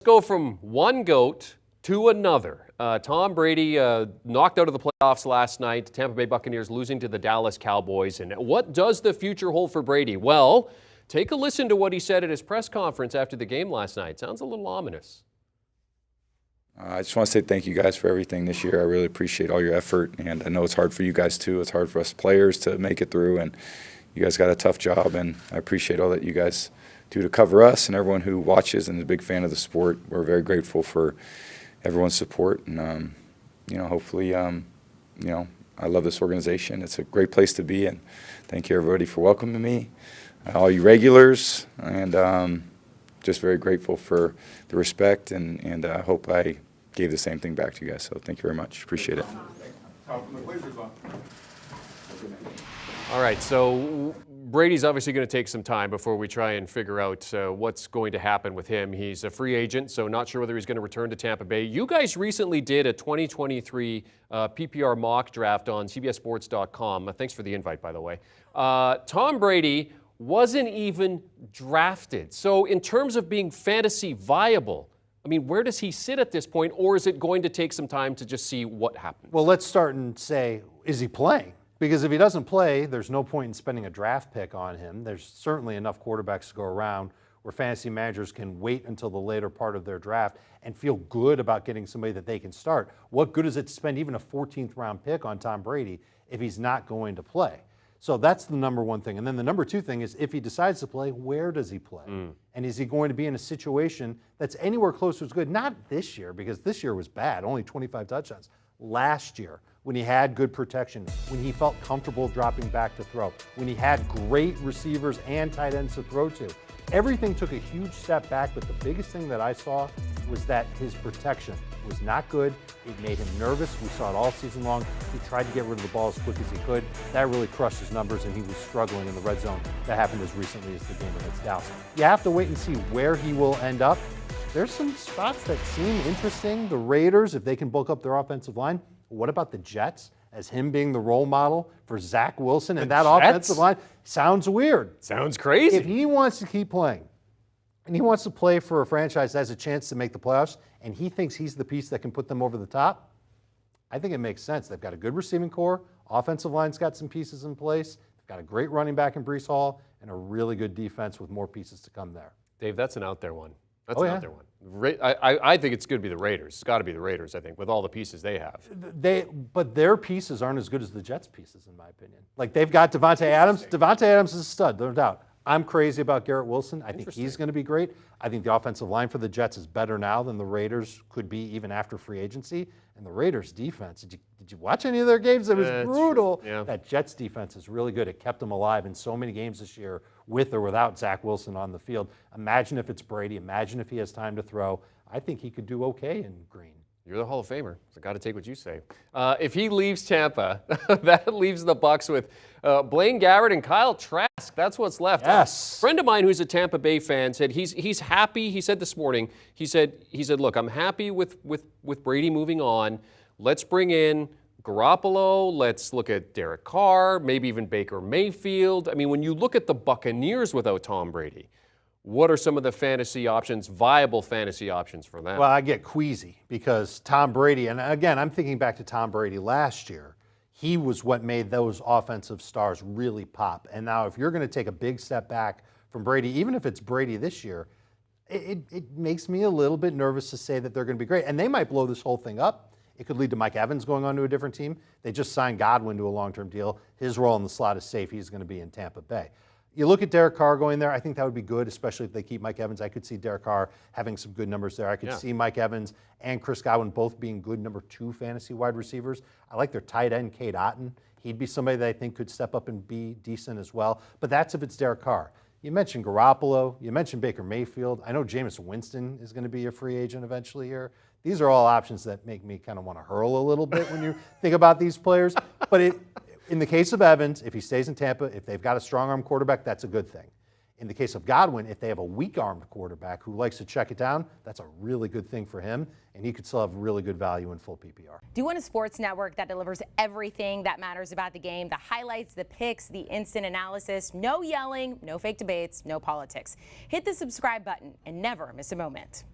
Go from one GOAT to another. Tom Brady knocked out of the playoffs last night. Tampa Bay Buccaneers losing to the Dallas Cowboys. And what does the future hold for Brady? Well, take a listen to what he said at his press conference after the game last night. Sounds a little ominous. I just want to say thank you guys for everything this year. I really appreciate all your effort, and I know it's hard for you guys too. It's hard for us players to make it through, and you guys got a tough job, and I appreciate all that you guys do to cover us and everyone who watches and is a big fan of the sport. We're very grateful for everyone's support, and hopefully, I love this organization. It's a great place to be, and thank you everybody for welcoming me, all you regulars, and just very grateful for the respect, and I hope I gave the same thing back to you guys. So thank you very much. Appreciate it. All right, so Brady's obviously going to take some time before we try and figure out what's going to happen with him. He's a free agent, so not sure whether he's going to return to Tampa Bay. You guys recently did a 2023 PPR mock draft on CBSSports.com. Thanks for the invite, by the way. Tom Brady wasn't even drafted. So in terms of being fantasy viable, I mean, where does he sit at this point, or is it going to take some time to just see what happens? Well, let's start and say, is he playing? Because if he doesn't play, there's no point in spending a draft pick on him. There's certainly enough quarterbacks to go around where fantasy managers can wait until the later part of their draft and feel good about getting somebody that they can start. What good is it to spend even a 14th round pick on Tom Brady if he's not going to play? So that's the number one thing. And then the number two thing is, if he decides to play, where does he play? And is he going to be in a situation that's anywhere close to as good? Not this year, because this year was bad, only 25 touchdowns. Last year, when he had good protection, when he felt comfortable dropping back to throw, when he had great receivers and tight ends to throw to. Everything took a huge step back, but the biggest thing that I saw was that his protection was not good. It made him nervous. We saw it all season long. He tried to get rid of the ball as quick as he could. That really crushed his numbers, and he was struggling in the red zone. That happened as recently as the game against Dallas. You have to wait and see where he will end up. There's some spots that seem interesting. The Raiders, if they can bulk up their offensive line. What about the Jets as him being the role model for Zach Wilson and that offensive line? Sounds weird. Sounds crazy. If he wants to keep playing and he wants to play for a franchise that has a chance to make the playoffs and he thinks he's the piece that can put them over the top, I think it makes sense. They've got a good receiving core. Offensive line's got some pieces in place. They've got a great running back in Breece Hall and a really good defense with more pieces to come there. Dave, that's an out there one. That's an out there one. I think it's going to be the Raiders. It's got to be the Raiders, I think, with all the pieces they have. But their pieces aren't as good as the Jets' pieces, in my opinion. Like, they've got Devontae Adams. Devontae Adams is a stud, no doubt. I'm crazy about Garrett Wilson. I think he's going to be great. I think the offensive line for the Jets is better now than the Raiders could be even after free agency. And the Raiders' defense, did you watch any of their games? It was brutal. Yeah. That Jets' defense is really good. It kept them alive in so many games this year with or without Zach Wilson on the field. Imagine if it's Brady. Imagine if he has time to throw. I think he could do okay in green. You're the Hall of Famer, so I got to take what you say. If he leaves Tampa, that leaves the Bucs with Blaine Gabbert and Kyle Trask. That's what's left. Yes. A friend of mine who's a Tampa Bay fan said he's happy. He said this morning, he said, look, I'm happy with Brady moving on. Let's bring in Garoppolo. Let's look at Derek Carr, maybe even Baker Mayfield. I mean, when you look at the Buccaneers without Tom Brady, what are some of the fantasy options, viable fantasy options for them? Well, I get queasy because Tom Brady, and again, I'm thinking back to Tom Brady last year. He was what made those offensive stars really pop. And now if you're going to take a big step back from Brady, even if it's Brady this year, it makes me a little bit nervous to say that they're going to be great. And they might blow this whole thing up. It could lead to Mike Evans going on to a different team. They just signed Godwin to a long-term deal. His role in the slot is safe. He's going to be in Tampa Bay. You look at Derek Carr going there, I think that would be good, especially if they keep Mike Evans. I could see Derek Carr having some good numbers there. I could see Mike Evans and Chris Godwin both being good number 2 fantasy wide receivers. I like their tight end, Cade Otton. He'd be somebody that I think could step up and be decent as well. But that's if it's Derek Carr. You mentioned Garoppolo. You mentioned Baker Mayfield. I know Jameis Winston is going to be a free agent eventually here. These are all options that make me kind of want to hurl a little bit when you think about these players. But in the case of Evans, if he stays in Tampa, if they've got a strong-arm quarterback, that's a good thing. In the case of Godwin, if they have a weak-armed quarterback who likes to check it down, that's a really good thing for him, and he could still have really good value in full PPR. Do you want a sports network that delivers everything that matters about the game? The highlights, the picks, the instant analysis, no yelling, no fake debates, no politics. Hit the subscribe button and never miss a moment.